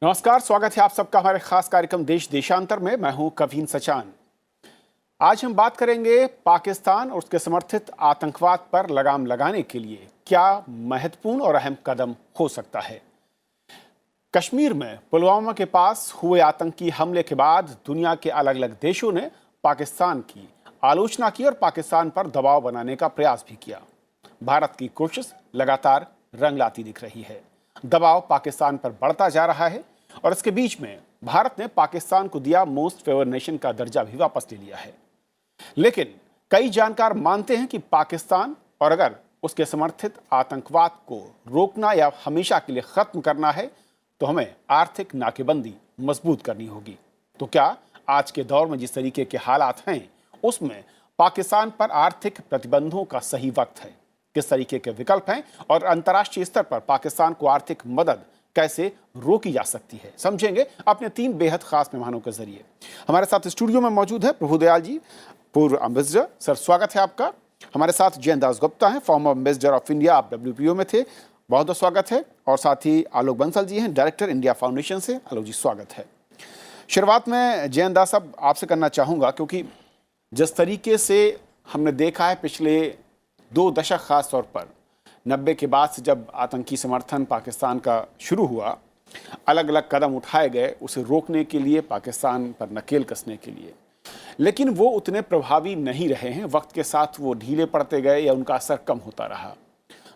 नमस्कार, स्वागत है आप सबका हमारे खास कार्यक्रम देश देशांतर में। मैं हूं कवीन सचान। आज हम बात करेंगे पाकिस्तान और उसके समर्थित आतंकवाद पर लगाम लगाने के लिए क्या महत्वपूर्ण और अहम कदम हो सकता है। कश्मीर में पुलवामा के पास हुए आतंकी हमले के बाद दुनिया के अलग अलग देशों ने पाकिस्तान की आलोचना की और पाकिस्तान पर दबाव बनाने का प्रयास भी किया। भारत की कोशिश लगातार रंग लाती दिख रही है। दबाव पाकिस्तान पर बढ़ता जा रहा है और इसके बीच में भारत ने पाकिस्तान को दिया मोस्ट फेवर नेशन का दर्जा भी वापस ले लिया है। लेकिन कई जानकार मानते हैं कि पाकिस्तान और अगर उसके समर्थित आतंकवाद को रोकना या हमेशा के लिए खत्म करना है तो हमें आर्थिक नाकेबंदी मजबूत करनी होगी। तो क्या आज के दौर में जिस तरीके के हालात हैं उसमें पाकिस्तान पर आर्थिक प्रतिबंधों का सही वक्त है? किस तरीके के विकल्प हैं और अंतर्राष्ट्रीय स्तर पर पाकिस्तान को आर्थिक मदद कैसे रोकी जा सकती है, समझेंगे अपने तीन बेहद खास मेहमानों के जरिए। हमारे साथ स्टूडियो में मौजूद है प्रभुदयाल जी, पूर्व एम्बेसडर। सर, स्वागत है आपका। हमारे साथ जयन दास गुप्ता हैं, फॉर्मर एम्बेसडर ऑफ इंडिया, आप WPO में थे, बहुत बहुत स्वागत है। और साथ ही आलोक बंसल जी हैं, डायरेक्टर इंडिया फाउंडेशन से। आलोक जी, स्वागत है। शुरुआत में जयन दास साहब आपसे करना चाहूँगा, क्योंकि जिस तरीके से हमने देखा है पिछले 2 दशक खास तौर पर 90 के बाद से जब आतंकी समर्थन पाकिस्तान का शुरू हुआ, अलग अलग कदम उठाए गए उसे रोकने के लिए, पाकिस्तान पर नकेल कसने के लिए, लेकिन वो उतने प्रभावी नहीं रहे हैं। वक्त के साथ वो ढीले पड़ते गए या उनका असर कम होता रहा।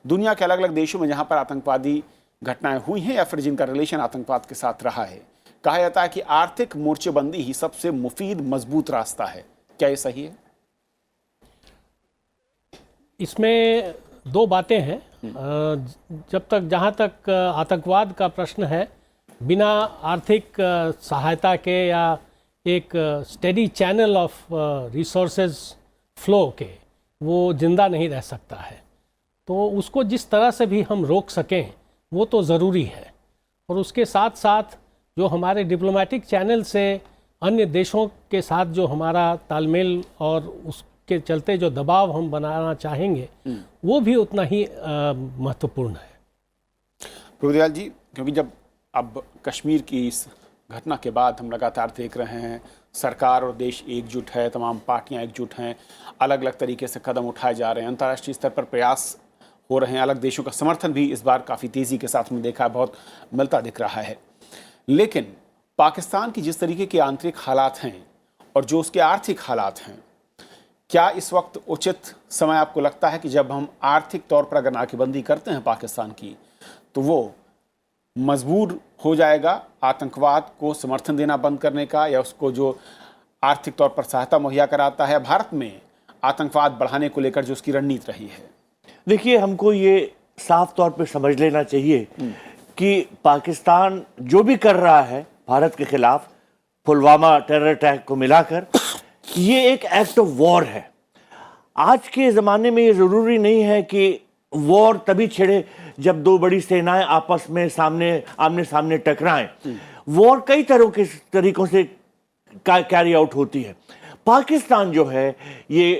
दुनिया के अलग अलग देशों में जहाँ पर आतंकवादी घटनाएं हुई हैं या फिर जिनका रिलेशन आतंकवाद के साथ रहा है, कहा जाता है कि आर्थिक मोर्चेबंदी ही सबसे मुफीद मजबूत रास्ता है। क्या ये सही है? इसमें 2 बातें हैं। जहाँ तक आतंकवाद का प्रश्न है, बिना आर्थिक सहायता के या एक steady channel of resources flow के वो जिंदा नहीं रह सकता है। तो उसको जिस तरह से भी हम रोक सकें वो तो ज़रूरी है। और उसके साथ साथ जो हमारे डिप्लोमेटिक चैनल से अन्य देशों के साथ जो हमारा तालमेल और उसके चलते जो दबाव हम बनाना चाहेंगे वो भी उतना ही महत्वपूर्ण है। प्रभुदयाल जी, क्योंकि जब अब कश्मीर की इस घटना के बाद हम लगातार देख रहे हैं सरकार और देश एकजुट है, तमाम पार्टियां एकजुट हैं, अलग अलग तरीके से कदम उठाए जा रहे हैं, अंतर्राष्ट्रीय स्तर पर प्रयास हो रहे हैं, अलग देशों का समर्थन भी इस बार काफ़ी तेज़ी के साथ में देखा है, बहुत मिलता दिख रहा है। लेकिन पाकिस्तान की जिस तरीके के आंतरिक हालात हैं और जो उसके आर्थिक हालात हैं, क्या इस वक्त उचित समय आपको लगता है कि जब हम आर्थिक तौर पर अगर नाकेबंदी करते हैं पाकिस्तान की, तो वो मजबूर हो जाएगा आतंकवाद को समर्थन देना बंद करने का, या उसको जो आर्थिक तौर पर सहायता मुहैया कराता है भारत में आतंकवाद बढ़ाने को लेकर जो उसकी रणनीति रही है? देखिए, हमको ये साफ तौर पे समझ लेना चाहिए कि पाकिस्तान जो भी कर रहा है भारत के खिलाफ, पुलवामा टेरर अटैक को मिलाकर, ये एक एक्ट ऑफ वॉर है। आज के ज़माने में ये ज़रूरी नहीं है कि वॉर तभी छिड़े जब 2 बड़ी सेनाएं आपस में आमने सामने टकराएं। वॉर कई तरीकों से कैरी आउट होती है। पाकिस्तान जो है ये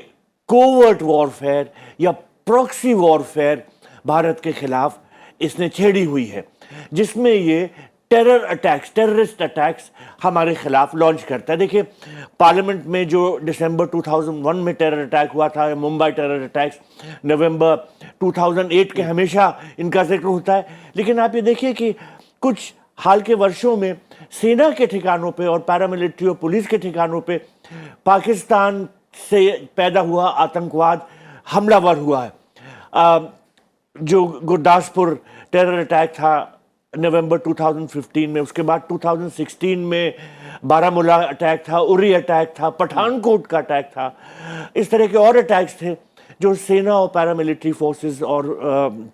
कोवर्ट वॉरफेयर या प्रॉक्सी वॉरफेयर भारत के खिलाफ इसने छेड़ी हुई है, जिसमें ये टेररिस्ट अटैक्स हमारे खिलाफ लॉन्च करता है। देखिए, पार्लियामेंट में जो दिसंबर 2001 में टेरर अटैक हुआ था, मुंबई टेरर अटैक्स, नवंबर 2008 के, हमेशा इनका जिक्र होता है। लेकिन आप ये देखिए कि कुछ हाल के वर्षों में सेना के ठिकानों पे और पैरामिलिट्री और पुलिस के ठिकानों पे पाकिस्तान से पैदा हुआ आतंकवाद हमलावर हुआ है। जो गुरदासपुर टेरर अटैक था नवंबर 2015 में, उसके बाद 2016 में बारामूला अटैक था, उरी अटैक था, पठानकोट का अटैक था। इस तरह के और अटैक्स थे जो सेना और पैरामिलिट्री फोर्सेस और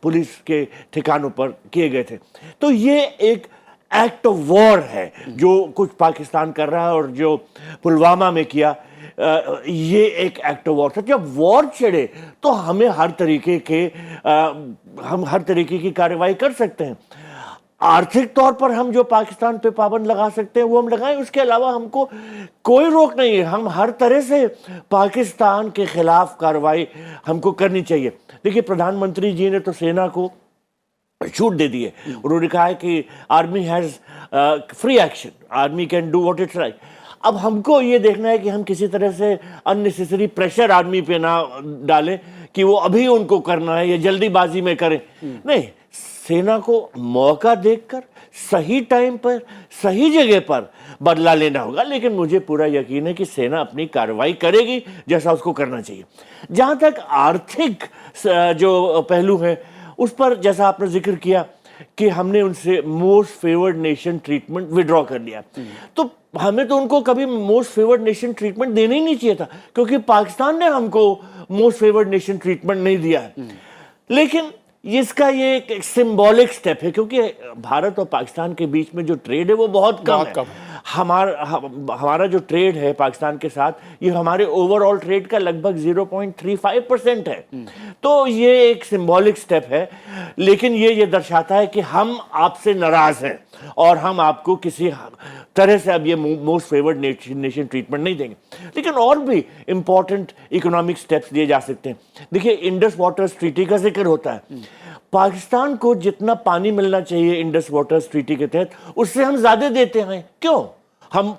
पुलिस के ठिकानों पर किए गए थे। तो ये एक एक्ट ऑफ वॉर है जो कुछ पाकिस्तान कर रहा है, और जो पुलवामा में किया ये एक एक्ट ऑफ वॉर था। जब वॉर छिड़े तो हमें हर तरीके की कार्रवाई कर सकते हैं। आर्थिक तौर पर हम जो पाकिस्तान पे पाबंद लगा सकते हैं वो हम लगाएं, उसके अलावा हमको कोई रोक नहीं है। हम हर तरह से पाकिस्तान के खिलाफ कार्रवाई हमको करनी चाहिए। देखिए, प्रधानमंत्री जी ने तो सेना को छूट दे दी है। उन्होंने कहा है कि army has free action, army can do what it's right. अब हमको ये देखना है कि हम किसी तरह से अननेसेसरी प्रेशर आर्मी पे ना डालें कि वो अभी उनको करना है या जल्दीबाजी में करें। नहीं, सेना को मौका देखकर सही टाइम पर सही जगह पर बदला लेना होगा, लेकिन मुझे पूरा यकीन है कि सेना अपनी कार्रवाई करेगी जैसा उसको करना चाहिए। जहां तक आर्थिक जो पहलू है उस पर जैसा आपने जिक्र किया कि हमने उनसे most favoured nation treatment withdraw कर लिया, तो हमें तो उनको कभी मोस्ट फेवर्ड नेशन ट्रीटमेंट देना ही नहीं चाहिए था, क्योंकि पाकिस्तान ने हमको मोस्ट फेवर्ड नेशन ट्रीटमेंट नहीं दिया है। लेकिन इसका ये एक सिंबॉलिक स्टेप है, क्योंकि भारत और पाकिस्तान के बीच में जो ट्रेड है वो बहुत कम है। हमारा जो ट्रेड है पाकिस्तान के साथ, ये हमारे ओवरऑल ट्रेड का लगभग 0.35% है। तो ये एक सिंबॉलिक स्टेप है, लेकिन ये दर्शाता है कि हम आपसे नाराज हैं और हम आपको किसी तरह से अब ये मोस्ट फेवर्ड नेशन ट्रीटमेंट नहीं देंगे। लेकिन और भी इंपॉर्टेंट इकोनॉमिक स्टेप्स लिए जा सकते हैं। देखिए, इंडस वाटर्स ट्रीटी का जिक्र होता है। पाकिस्तान को जितना पानी मिलना चाहिए इंडस वाटर्स ट्रीटी के तहत, उससे हम ज्यादा देते हैं। क्यों? हम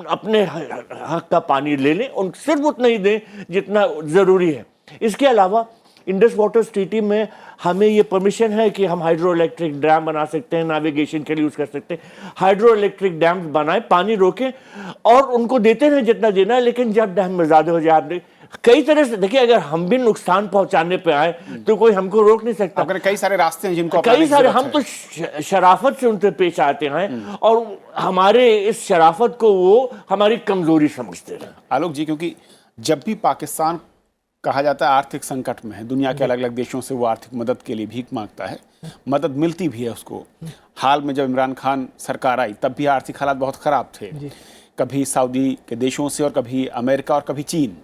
अपने हक का पानी ले लें और सिर्फ उतना ही दें जितना जरूरी है। इसके अलावा इंडस वाटर्स ट्रीटी में हमें ये परमिशन है कि हम हाइड्रो इलेक्ट्रिक डैम बना सकते हैं, नेविगेशन के लिए यूज कर सकते हैं। हाइड्रो इलेक्ट्रिक डैम बनाए, पानी रोकें और उनको देते हैं जितना देना है, लेकिन जब डैम में ज्यादा हो जाए, कई तरह से देखिए, अगर हम भी नुकसान पहुंचाने पे आए तो कोई हमको रोक नहीं सकता। कई सारे रास्ते हैं जिनको कई सारे, हम तो शराफत से उनसे पेश आते हैं और हमारे इस शराफत को वो हमारी कमजोरी समझते हैं। आलोक जी, क्योंकि जब भी पाकिस्तान कहा जाता है आर्थिक संकट में है, दुनिया के अलग अलग देशों से वो आर्थिक मदद के लिए भीख मांगता है, मदद मिलती भी है उसको। हाल में जब इमरान खान सरकार आई तब भी आर्थिक हालात बहुत खराब थे, कभी सऊदी के देशों से और कभी अमेरिका और कभी चीन।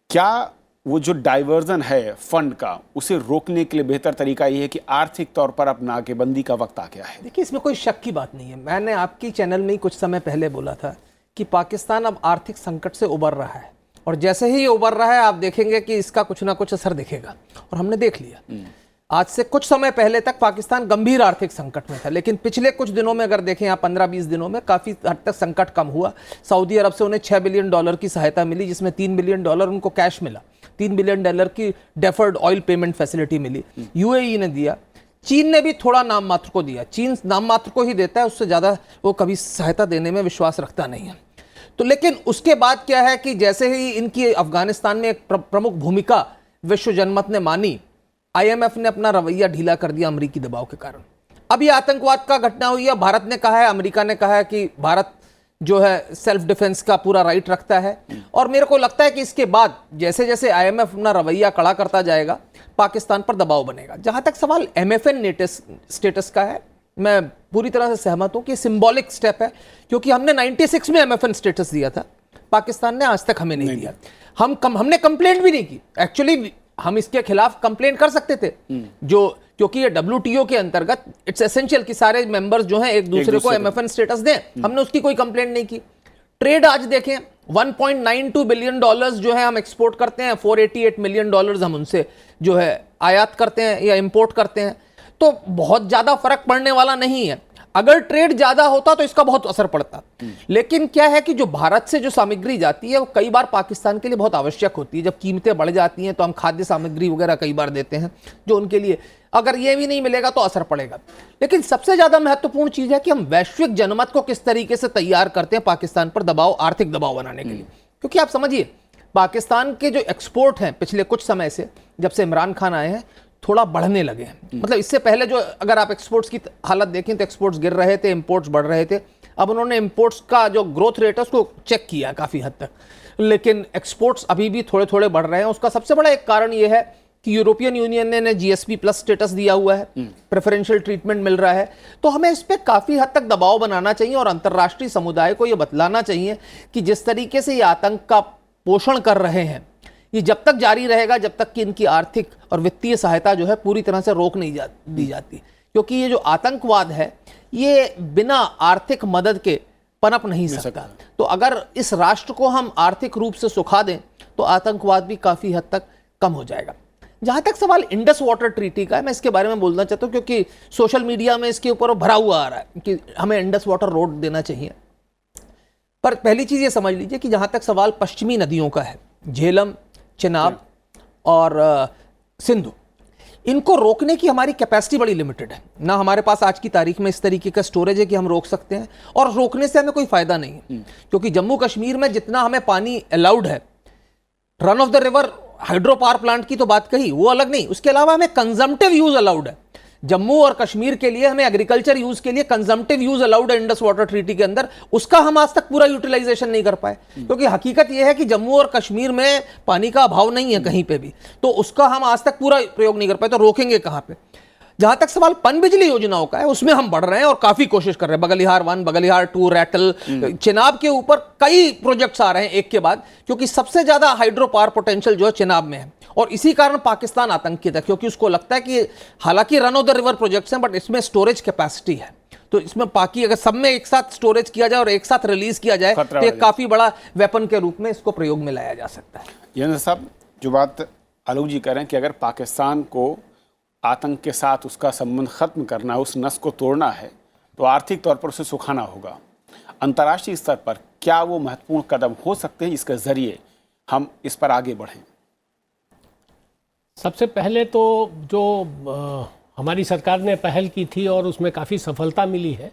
क्या वो जो डाइवर्जन है फंड का, उसे रोकने के लिए बेहतर तरीका ये है कि आर्थिक तौर पर अब नाकेबंदी का वक्त आ गया है? देखिए, इसमें कोई शक की बात नहीं है। मैंने आपकी चैनल में ही कुछ समय पहले बोला था कि पाकिस्तान अब आर्थिक संकट से उबर रहा है, और जैसे ही ये उबर रहा है आप देखेंगे कि इसका कुछ ना कुछ असर दिखेगा, और हमने देख लिया। आज से कुछ समय पहले तक पाकिस्तान गंभीर आर्थिक संकट में था, लेकिन पिछले कुछ दिनों में अगर देखें आप 15-20 दिनों में काफी हद तक संकट कम हुआ। सऊदी अरब से उन्हें $6 बिलियन की सहायता मिली, जिसमें $3 बिलियन उनको कैश मिला, $3 बिलियन की डेफर्ड ऑयल पेमेंट फैसिलिटी मिली, यूएई ने दिया। चीन ने भी थोड़ा नाम मात्र को दिया। चीन नाम मात्र को ही देता है, उससे ज्यादा वो कभी सहायता देने में विश्वास रखता नहीं है। तो लेकिन उसके बाद क्या है कि जैसे ही इनकी अफगानिस्तान में एक प्रमुख भूमिका विश्व जनमत ने मानी, आईएमएफ ने अपना रवैया ढीला कर दिया अमेरिकी दबाव के कारण। अब ये आतंकवाद का घटना हुई है, भारत ने कहा है, अमेरिका ने कहा है कि भारत जो है सेल्फ डिफेंस का पूरा राइट रखता है, और मेरे को लगता है कि इसके बाद जैसे जैसे आईएमएफ अपना रवैया कड़ा करता जाएगा, पाकिस्तान पर दबाव बनेगा। जहां तक सवाल एमएफएन स्टेटस का है, मैं पूरी तरह से सहमत हूं कि सिंबॉलिक स्टेप है, क्योंकि हमने 96 में एमएफएन स्टेटस दिया था, पाकिस्तान ने आज तक हमें नहीं दिया। हमने कंप्लेंट भी नहीं की। एक्चुअली हम इसके खिलाफ कंप्लेंट कर सकते थे, क्योंकि ये WTO के अंतर्गत इट्स एसेंशियल कि सारे मेंबर्स जो हैं एक दूसरे को एमएफएन स्टेटस दें। हमने उसकी कोई कंप्लेंट नहीं की। ट्रेड आज देखें, $1.92 बिलियन जो है हम एक्सपोर्ट करते हैं, $488 मिलियन हम उनसे जो है आयात करते हैं या इंपोर्ट करते हैं, तो बहुत ज्यादा फर्क पड़ने वाला नहीं है। अगर ट्रेड ज्यादा होता तो इसका बहुत असर पड़ता। लेकिन क्या है कि जो भारत से जो सामग्री जाती है वो कई बार पाकिस्तान के लिए बहुत आवश्यक होती है। जब कीमतें बढ़ जाती हैं तो हम खाद्य सामग्री वगैरह कई बार देते हैं, जो उनके लिए अगर ये भी नहीं मिलेगा तो असर पड़ेगा। लेकिन सबसे ज्यादा महत्वपूर्ण चीज है कि हम वैश्विक जनमत को किस तरीके से तैयार करते हैं पाकिस्तान पर दबाव, आर्थिक दबाव बनाने के लिए। क्योंकि आप समझिए, पाकिस्तान के जो एक्सपोर्ट हैं पिछले कुछ समय से, जब से इमरान खान आए हैं, थोड़ा बढ़ने लगे हैं। मतलब इससे पहले जो अगर आप एक्सपोर्ट्स की हालत देखें तो एक्सपोर्ट्स गिर रहे थे, इंपोर्ट्स बढ़ रहे थे। अब उन्होंने इंपोर्ट्स का जो ग्रोथ रेट है उसको चेक किया काफी हद तक, लेकिन एक्सपोर्ट्स अभी भी थोड़े थोड़े बढ़ रहे हैं। उसका सबसे बड़ा एक कारण यह है कि यूरोपियन यूनियन ने GSP+ स्टेटस दिया हुआ है, प्रेफरेंशियल ट्रीटमेंट मिल रहा है। तो हमें इस पर काफी हद तक दबाव बनाना चाहिए और अंतर्राष्ट्रीय समुदाय को यह बतलाना चाहिए कि जिस तरीके से ये आतंक का पोषण कर रहे हैं, ये जब तक जारी रहेगा जब तक कि इनकी आर्थिक और वित्तीय सहायता जो है पूरी तरह से रोक नहीं दी जाती। क्योंकि ये जो आतंकवाद है ये बिना आर्थिक मदद के पनप नहीं सकता। तो अगर इस राष्ट्र को हम आर्थिक रूप से सुखा दें तो आतंकवाद भी काफी हद तक कम हो जाएगा। जहां तक सवाल इंडस वाटर ट्रीटी का है, मैं इसके बारे में बोलना चाहता हूं क्योंकि सोशल मीडिया में इसके ऊपर भरा हुआ आ रहा है कि हमें इंडस वाटर रोड देना चाहिए। पर पहली चीज ये समझ लीजिए कि जहां तक सवाल पश्चिमी नदियों का है, झेलम, चिनाब और सिंधु, इनको रोकने की हमारी कैपेसिटी बड़ी लिमिटेड है ना। हमारे पास आज की तारीख में इस तरीके का स्टोरेज है कि हम रोक सकते हैं, और रोकने से हमें कोई फायदा नहीं है क्योंकि जम्मू कश्मीर में जितना हमें पानी अलाउड है, run of the river hydro power plant की तो बात कही, वो अलग नहीं, उसके अलावा हमें कंजम्पटिव यूज अलाउड है। जम्मू और कश्मीर के लिए हमें एग्रीकल्चर यूज के लिए कंजम्पटिव यूज अलाउड है इंडस वाटर ट्रीटी के अंदर, उसका हम आज तक पूरा यूटिलाइजेशन नहीं कर पाए क्योंकि हकीकत यह है कि जम्मू और कश्मीर में पानी का अभाव नहीं है कहीं पे भी, तो उसका हम आज तक पूरा प्रयोग नहीं कर पाए। तो रोकेंगे कहां पे? जहां तक सवाल पनबिजली योजनाओं का है, उसमें हम बढ़ रहे हैं और काफी कोशिश कर रहे हैं। बगलिहार 1, बगलिहार 2, रैटल, चिनाब के ऊपर कई प्रोजेक्ट्स आ रहे हैं एक के बाद, क्योंकि सबसे ज्यादा हाइड्रो पावर पोटेंशियल जो है चिनाब में है, और इसी कारण पाकिस्तान आतंकित है क्योंकि उसको लगता है कि हालांकि run of the river projects हैं बट इसमें स्टोरेज कैपेसिटी है, तो इसमें बाकी अगर सब में एक साथ स्टोरेज किया जाए और एक साथ रिलीज किया जाए तो एक काफी बड़ा वेपन के रूप में इसको प्रयोग में लाया जा सकता है। ये साहब, जो बात आलोक जी कह रहे हैं कि अगर पाकिस्तान को आतंक के साथ उसका संबंध खत्म करना है, उस नस को तोड़ना है, तो आर्थिक तौर पर उसे सुखाना होगा। अंतर्राष्ट्रीय स्तर पर क्या वो महत्वपूर्ण कदम हो सकते हैं जिसके जरिए हम इस पर आगे बढ़ें? सबसे पहले तो जो हमारी सरकार ने पहल की थी और उसमें काफ़ी सफलता मिली है,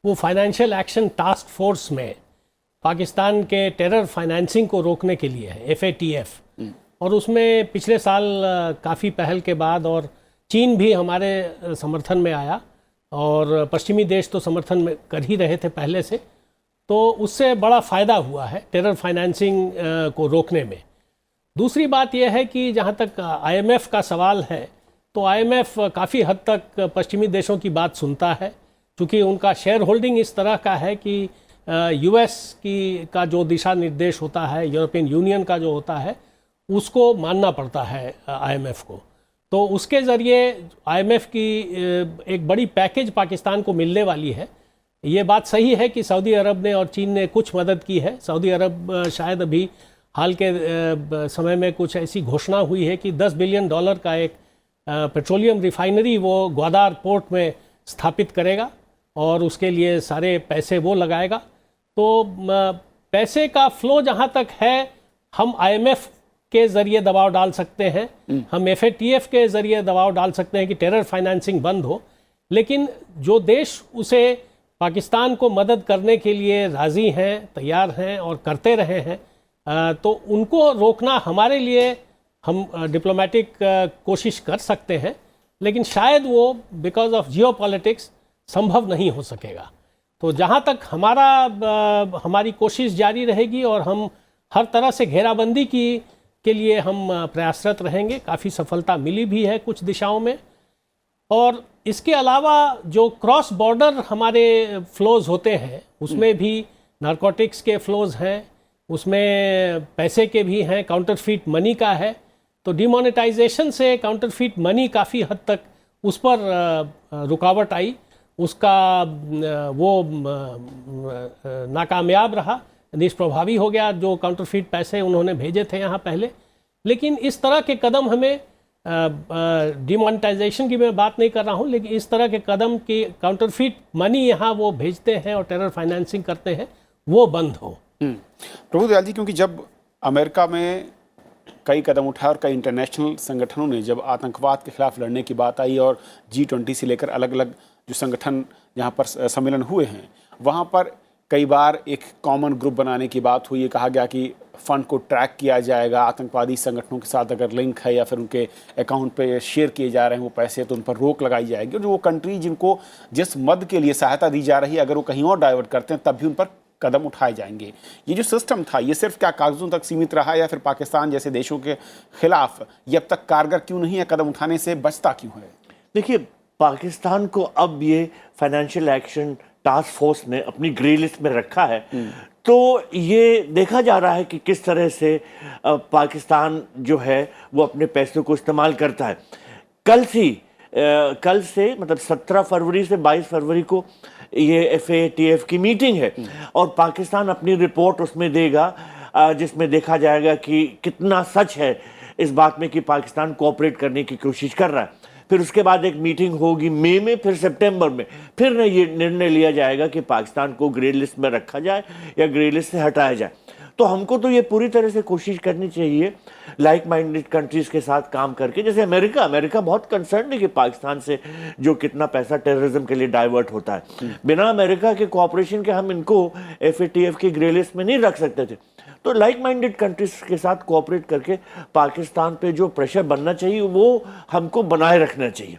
वो फाइनेंशियल एक्शन टास्क फोर्स में पाकिस्तान के टेरर फाइनेंसिंग को रोकने के लिए है, FATF, और उसमें पिछले साल काफ़ी पहल के बाद, और चीन भी हमारे समर्थन में आया और पश्चिमी देश तो समर्थन में कर ही रहे थे पहले से, तो उससे बड़ा फ़ायदा हुआ है टेरर फाइनेंसिंग को रोकने में। दूसरी बात यह है कि जहाँ तक IMF का सवाल है, तो IMF काफ़ी हद तक पश्चिमी देशों की बात सुनता है, क्योंकि उनका शेयर होल्डिंग इस तरह का है कि US का जो दिशा निर्देश होता है, यूरोपियन यूनियन का जो होता है, उसको मानना पड़ता है IMF को। तो उसके ज़रिए IMF की एक बड़ी पैकेज पाकिस्तान को मिलने वाली है। ये बात सही है कि सऊदी अरब ने और चीन ने कुछ मदद की है। सऊदी अरब शायद अभी हाल के समय में कुछ ऐसी घोषणा हुई है कि $10 बिलियन का एक पेट्रोलियम रिफाइनरी वो ग्वादार पोर्ट में स्थापित करेगा और उसके लिए सारे पैसे वो लगाएगा। तो पैसे का फ्लो जहाँ तक है, हम IMF के ज़रिए दबाव डाल सकते हैं, हम FATF के ज़रिए दबाव डाल सकते हैं कि टेरर फाइनेंसिंग बंद हो, लेकिन जो देश उसे पाकिस्तान को मदद करने के लिए राज़ी हैं, तैयार हैं और करते रहे हैं, तो उनको रोकना हमारे लिए, हम डिप्लोमेटिक कोशिश कर सकते हैं, लेकिन शायद वो बिकॉज ऑफ जियोपॉलिटिक्स संभव नहीं हो सकेगा। तो जहाँ तक हमारी कोशिश जारी रहेगी और हम हर तरह से घेराबंदी के लिए हम प्रयासरत रहेंगे। काफ़ी सफलता मिली भी है कुछ दिशाओं में, और इसके अलावा जो क्रॉस बॉर्डर हमारे फ्लोज होते हैं, उसमें भी नारकोटिक्स के फ्लोज हैं, उसमें पैसे के भी हैं, काउंटरफीट मनी का है। तो डिमोनेटाइजेशन से काउंटरफीट मनी काफ़ी हद तक उस पर रुकावट आई, उसका वो नाकामयाब रहा, निष्प्रभावी हो गया जो काउंटरफीट पैसे उन्होंने भेजे थे यहाँ पहले। लेकिन इस तरह के कदम हमें, डिमोनेटाइजेशन की मैं बात नहीं कर रहा हूँ, लेकिन इस तरह के कदम की काउंटरफीट मनी यहाँ वो भेजते हैं और टेरर फाइनेंसिंग करते हैं, वो बंद हो। प्रभु दयाल जी, क्योंकि जब अमेरिका में कई कदम उठाए और कई इंटरनेशनल संगठनों ने जब आतंकवाद के खिलाफ लड़ने की बात आई और G20 से लेकर अलग अलग जो संगठन जहाँ पर सम्मेलन हुए हैं, वहाँ पर कई बार एक कॉमन ग्रुप बनाने की बात हुई। कहा गया कि फंड को ट्रैक किया जाएगा, आतंकवादी संगठनों के साथ अगर लिंक है या फिर उनके अकाउंट पे शेयर किए जा रहे हैं वो पैसे, तो उन पर रोक लगाई जाएगी, और जो वो कंट्री जिनको जिस मद के लिए सहायता दी जा रही है, अगर वो कहीं और डाइवर्ट करते हैं तब भी उन पर कदम उठाए जाएंगे। ये जो सिस्टम था, ये सिर्फ क्या कागजों तक सीमित रहा, या फिर पाकिस्तान जैसे देशों के खिलाफ ये अब तक कारगर क्यों नहीं है, कदम उठाने से बचता क्यों है? देखिए, पाकिस्तान को अब ये फाइनेंशियल एक्शन टास्क फोर्स ने अपनी ग्रे लिस्ट में रखा है, तो ये देखा जा रहा है कि किस तरह से पाकिस्तान जो है वो अपने पैसों को इस्तेमाल करता है। कल से मतलब 17 फरवरी से 22 फरवरी को ये FATF की मीटिंग है, और पाकिस्तान अपनी रिपोर्ट उसमें देगा, जिसमें देखा जाएगा कि कितना सच है इस बात में कि पाकिस्तान कोऑपरेट करने की कोशिश कर रहा है। फिर उसके बाद एक मीटिंग होगी मई में, फिर सितंबर में, फिर ये निर्णय लिया जाएगा कि पाकिस्तान को ग्रे लिस्ट में रखा जाए या ग्रे लिस्ट से हटाया जाए। तो हमको तो ये पूरी तरह से कोशिश करनी चाहिए लाइक माइंडेड कंट्रीज के साथ काम करके, जैसे अमेरिका बहुत कंसर्न है कि पाकिस्तान से जो कितना पैसा टेररिज्म के लिए डाइवर्ट होता है, बिना अमेरिका के कोऑपरेशन के हम इनको FATF की ग्रे लिस्ट में नहीं रख सकते थे। तो लाइक माइंडेड कंट्रीज के साथ कोऑपरेट करके पाकिस्तान पे जो प्रेशर बनना चाहिए वो हमको बनाए रखना चाहिए।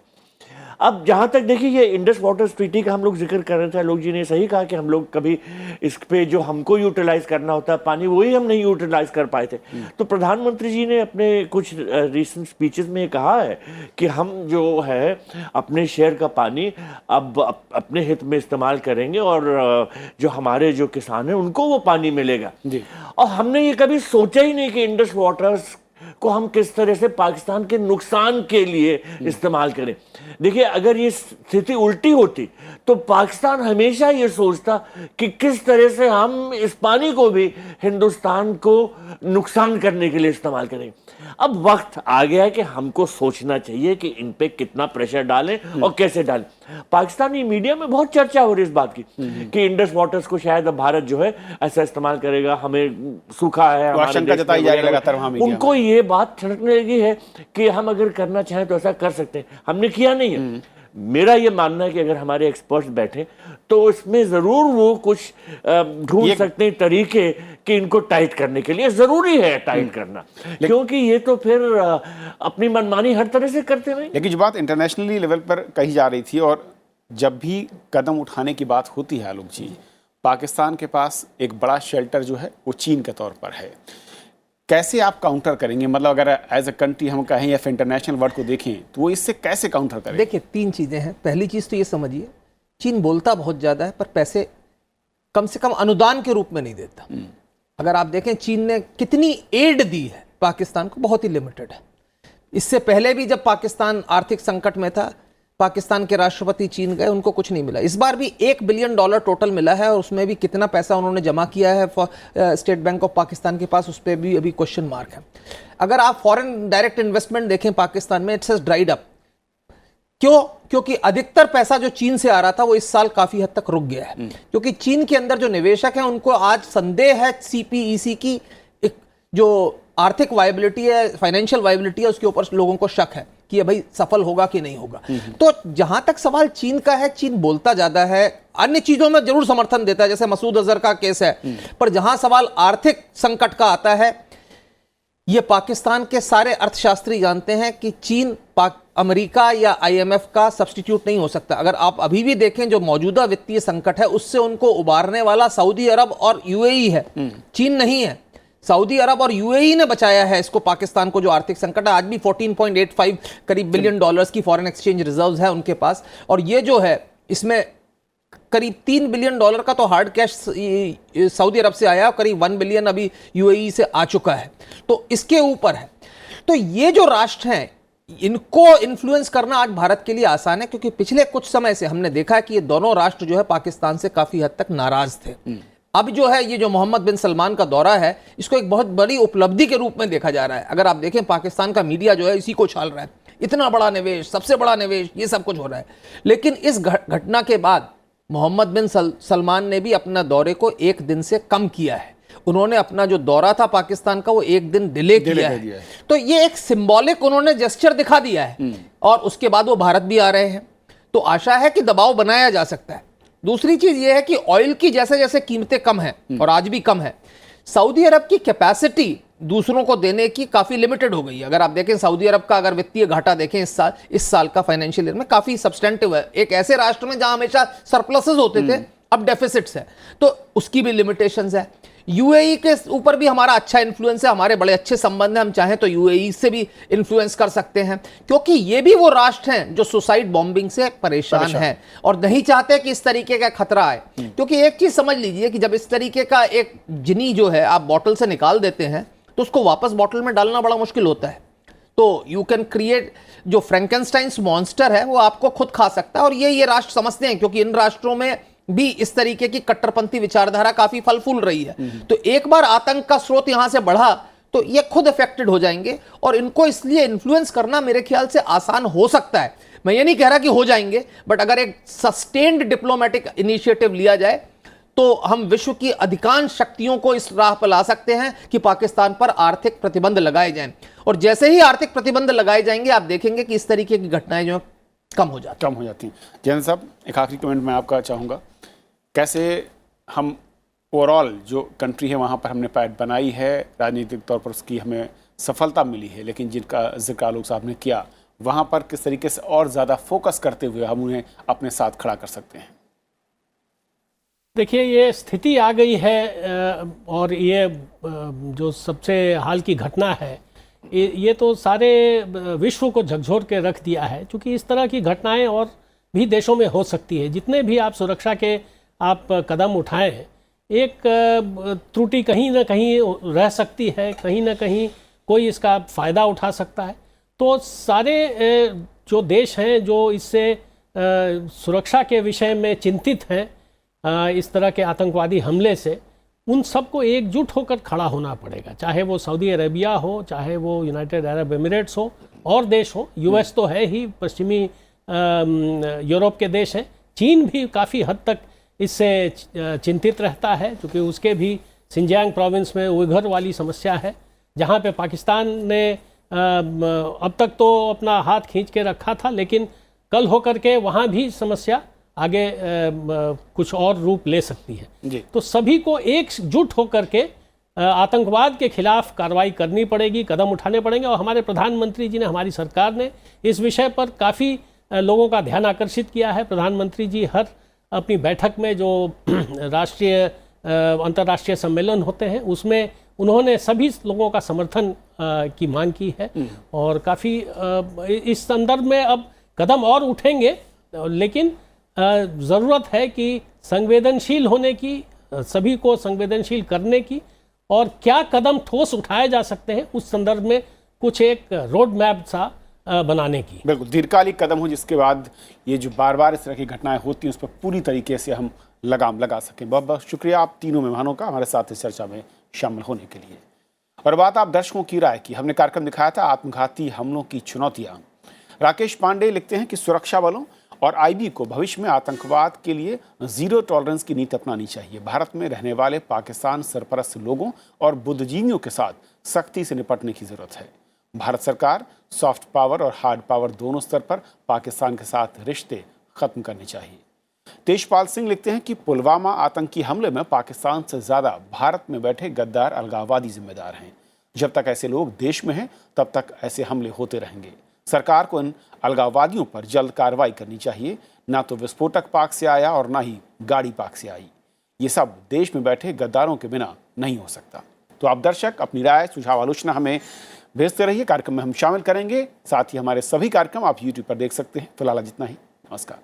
अब जहाँ तक देखिए ये इंडस वाटर्स ट्रीटी का हम लोग जिक्र कर रहे थे, आलोक जी ने सही कहा कि हम लोग कभी इस पे जो हमको यूटिलाइज करना होता है पानी, वही हम नहीं यूटिलाइज कर पाए थे। तो प्रधानमंत्री जी ने अपने कुछ रीसेंट स्पीचेस में कहा है कि हम जो है अपने शेयर का पानी अब अपने हित में इस्तेमाल करेंगे और जो हमारे जो किसान हैं उनको वो पानी मिलेगा। और हमने ये कभी सोचा ही नहीं कि इंडस वाटर्स को हम किस तरह से पाकिस्तान के नुकसान के लिए इस्तेमाल करें। देखिए अगर ये स्थिति उल्टी होती तो पाकिस्तान हमेशा ये सोचता कि किस तरह से हम इस पानी को भी हिंदुस्तान को नुकसान करने के लिए इस्तेमाल करें। अब वक्त आ गया है कि हमको सोचना चाहिए कि इन पे कितना प्रेशर डालें और कैसे डालें। पाकिस्तानी मीडिया में बहुत चर्चा हो रही है इस बात की कि इंडस वाटर्स को शायद अब भारत जो है ऐसा इस्तेमाल करेगा, हमें सूखा है, आशंका जताई जा रही है लगातार वहां मीडिया में। उनको ये बात छिड़कने लगी है कि हम अगर करना चाहें तो ऐसा कर सकते हैं, हमने किया नहीं है। मेरा ये मानना है कि अगर हमारे एक्सपर्ट्स बैठे तो इसमें जरूर वो कुछ ढूंढ सकते हैं तरीके कि इनको टाइट करने के लिए। जरूरी है टाइट करना, क्योंकि ये तो फिर अपनी मनमानी हर तरह से करते हैं। लेकिन जो बात इंटरनेशनली लेवल पर कही जा रही थी और जब भी कदम उठाने की बात होती है आलोक जी, पाकिस्तान के पास एक बड़ा शेल्टर जो है वो चीन के तौर पर है। कैसे आप काउंटर करेंगे? मतलब अगर एज अ कंट्री हम कहें या फिर इंटरनेशनल वर्ल्ड को देखें तो वो इससे कैसे काउंटर करें? देखिए 3 चीजें हैं। पहली चीज तो ये समझिए, चीन बोलता बहुत ज्यादा है पर पैसे कम से कम अनुदान के रूप में नहीं देता। अगर आप देखें चीन ने कितनी एड दी है पाकिस्तान को, बहुत ही लिमिटेड है। इससे पहले भी जब पाकिस्तान आर्थिक संकट में था, पाकिस्तान के राष्ट्रपति चीन गए, उनको कुछ नहीं मिला। इस बार भी $1 बिलियन टोटल मिला है और उसमें भी कितना पैसा उन्होंने जमा किया है स्टेट बैंक ऑफ पाकिस्तान के पास, उस पर भी अभी क्वेश्चन मार्क है। अगर आप फॉरेन डायरेक्ट इन्वेस्टमेंट देखें पाकिस्तान में, इट्स ड्राइड अप। क्यों? क्योंकि अधिकतर पैसा जो चीन से आ रहा था वो इस साल काफी हद तक रुक गया है, क्योंकि चीन के अंदर जो निवेशक हैं उनको आज संदेह है CPEC की एक जो आर्थिक वायबिलिटी है, फाइनेंशियल वायबिलिटी है, उसके ऊपर लोगों को शक है कि ये भाई सफल होगा कि नहीं होगा। तो जहां तक सवाल चीन का है, चीन बोलता ज्यादा है, अन्य चीजों में जरूर समर्थन देता है, जैसे मसूद अजहर का केस है, पर जहां सवाल आर्थिक संकट का आता है, ये पाकिस्तान के सारे अर्थशास्त्री जानते हैं कि चीन अमेरिका या IMF का सब्स्टिट्यूट नहीं हो सकता। अगर आप अभी भी देखें जो मौजूदा वित्तीय संकट है उससे उनको उबारने वाला सऊदी अरब और UAE है, चीन नहीं है। सऊदी अरब और UAE ने बचाया है इसको, पाकिस्तान को, जो आर्थिक संकट है। आज भी 14.85 करीब बिलियन डॉलर्स की फॉरेन एक्सचेंज रिजर्व्स है उनके पास, और ये जो है इसमें करीब $3 बिलियन का तो हार्ड कैश सऊदी अरब से आया, करीब 1 बिलियन अभी UAE से आ चुका है, तो इसके ऊपर है। तो ये जो राष्ट्र हैं इनको इन्फ्लुएंस करना आज भारत के लिए आसान है, क्योंकि पिछले कुछ समय से हमने देखा है कि ये दोनों राष्ट्र जो है पाकिस्तान से काफी हद तक नाराज थे। अब जो है ये जो मोहम्मद बिन सलमान का दौरा है, इसको एक बहुत बड़ी उपलब्धि के रूप में देखा जा रहा है। अगर आप देखें पाकिस्तान का मीडिया जो है इसी को छाल रहा है, इतना बड़ा निवेश, सबसे बड़ा निवेश, ये सब कुछ हो रहा है। लेकिन इस घटना के बाद मोहम्मद बिन सलमान ने भी अपना दौरे को 1 दिन से कम किया है। उन्होंने अपना जो दौरा था पाकिस्तान का वो 1 दिन डिले किया है। तो ये एक सिंबॉलिक उन्होंने जेस्चर दिखा दिया है, और उसके बाद वो भारत भी आ रहे हैं, तो आशा है कि दबाव बनाया जा सकता है। दूसरी चीज ये है कि ऑयल की जैसे जैसे कीमतें कम हैं, और आज भी कम है, सऊदी अरब की कैपेसिटी दूसरों को देने की काफी लिमिटेड हो गई है। अगर आप देखें सऊदी अरब का अगर वित्तीय घाटा देखें इस साल का फाइनेंशियल ईयर में काफी सब्सटेंटिव है। एक ऐसे राष्ट्र में जहां हमेशा सरप्लसेस होते थे, अब डेफिसिट्स है, तो उसकी भी लिमिटेशंस है। UAE के ऊपर भी हमारा अच्छा इन्फ्लुएंस है, हमारे बड़े अच्छे संबंध हैं, हम चाहें तो UAE से भी इन्फ्लुएंस कर सकते हैं, क्योंकि ये भी वो राष्ट्र हैं जो सुसाइड बॉम्बिंग से परेशान हैं और नहीं चाहते कि इस तरीके का खतरा आए। क्योंकि एक चीज समझ लीजिए कि जब इस तरीके का एक जिनी जो है आप बॉटल से निकाल देते हैं तो उसको वापस बॉटल में डालना बड़ा मुश्किल होता है। तो यू कैन क्रिएट, जो फ्रैंकेनस्टाइन्स मॉन्स्टर है वो आपको खुद खा सकता है, और ये राष्ट्र समझते हैं, क्योंकि इन राष्ट्रों में भी इस तरीके की कट्टरपंथी विचारधारा काफी फल फूल रही है। तो एक बार आतंक का स्रोत यहां से बढ़ा तो ये खुद अफेक्टेड हो जाएंगे और इनको इसलिए इन्फ्लुएंस करना मेरे ख्याल से आसान हो सकता है। मैं ये नहीं कह रहा कि हो जाएंगे, बट अगर एक सस्टेन्ड डिप्लोमेटिक इनिशिएटिव लिया जाए तो हम विश्व की अधिकांश शक्तियों को इस राह पर ला सकते हैं कि पाकिस्तान पर आर्थिक प्रतिबंध लगाए जाएं। और जैसे ही आर्थिक प्रतिबंध लगाए जाएंगे आप देखेंगे कि इस तरीके की घटनाएं जो कम हो जाती हैं। जयंत साहब, एक आखिरी कमेंट मैं आपका चाहूँगा, कैसे हम ओवरऑल जो कंट्री है वहाँ पर हमने पैठ बनाई है, राजनीतिक तौर पर उसकी हमें सफलता मिली है, लेकिन जिनका जिक्र आलोक साहब ने किया वहाँ पर किस तरीके से और ज़्यादा फोकस करते हुए हम उन्हें अपने साथ खड़ा कर सकते हैं? देखिए, ये स्थिति आ गई है और ये जो सबसे हाल की घटना है ये तो सारे विश्व को झकझोर के रख दिया है, क्योंकि इस तरह की घटनाएं और भी देशों में हो सकती है। जितने भी आप सुरक्षा के आप कदम उठाएं, एक त्रुटि कहीं ना कहीं रह सकती है, कहीं ना कहीं कोई इसका फ़ायदा उठा सकता है। तो सारे जो देश हैं जो इससे सुरक्षा के विषय में चिंतित हैं इस तरह के आतंकवादी हमले से, उन सबको एकजुट होकर खड़ा होना पड़ेगा, चाहे वो सऊदी अरेबिया हो, चाहे वो यूनाइटेड अरब एमिरेट्स हो और देश हो। यूएस तो है ही, पश्चिमी यूरोप के देश हैं, चीन भी काफ़ी हद तक इससे चिंतित रहता है, क्योंकि उसके भी सिंजियांग प्रोविंस में उइघुर वाली समस्या है, जहाँ पे पाकिस्तान ने अब तक तो अपना हाथ खींच के रखा था, लेकिन कल होकर के वहाँ भी समस्या आगे कुछ और रूप ले सकती है जी। तो सभी को एकजुट होकर के आतंकवाद के खिलाफ कार्रवाई करनी पड़ेगी, कदम उठाने पड़ेंगे। और हमारे प्रधानमंत्री जी ने, हमारी सरकार ने इस विषय पर काफ़ी लोगों का ध्यान आकर्षित किया है। प्रधानमंत्री जी हर अपनी बैठक में जो राष्ट्रीय अंतर्राष्ट्रीय सम्मेलन होते हैं उसमें उन्होंने सभी लोगों का समर्थन की मांग की है और काफ़ी इस संदर्भ में अब कदम और उठेंगे, लेकिन ज़रूरत है कि संवेदनशील होने की, सभी को संवेदनशील करने की, और क्या कदम ठोस उठाए जा सकते हैं उस संदर्भ में कुछ एक रोड मैप सा बनाने की। बिल्कुल दीर्घकालिक कदम हो, जिसके बाद ये जो बार बार इस तरह की घटनाएं होती हैं उस पर पूरी तरीके से हम लगाम लगा सकें। बहुत बहुत शुक्रिया आप तीनों मेहमानों का हमारे साथ इस चर्चा में शामिल होने के लिए। और बात आप दर्शकों की राय की, हमने कार्यक्रम दिखाया था आत्मघाती हमलों की चुनौतियां। राकेश पांडे लिखते हैं कि सुरक्षा बलों और आईबी को भविष्य में आतंकवाद के लिए जीरो टॉलरेंस की नीति अपनानी चाहिए। भारत में रहने वाले पाकिस्तान सरपरस्त लोगों और बुद्धिजीवियों के साथ सख्ती से निपटने की जरूरत है। भारत सरकार सॉफ्ट पावर और हार्ड पावर दोनों स्तर पर पाकिस्तान के साथ रिश्ते खत्म करने चाहिए। तेजपाल सिंह लिखते हैं कि पुलवामा आतंकी हमले में पाकिस्तान से ज्यादा भारत में बैठे गद्दार अलगाववादी जिम्मेदार हैं। जब तक ऐसे लोग देश में हैं तब तक ऐसे हमले होते रहेंगे। सरकार को इन अलगाववादियों पर जल्द कार्रवाई करनी चाहिए। ना तो विस्फोटक पाक से आया और ना ही गाड़ी पाक से आई। ये सब देश में बैठे गद्दारों के बिना नहीं हो सकता। तो आप दर्शक अपनी राय, सुझाव, आलोचना हमें भेजते रहिए, कार्यक्रम में हम शामिल करेंगे। साथ ही हमारे सभी कार्यक्रम आप YouTube पर देख सकते हैं। फिलहाल जितना ही, नमस्कार।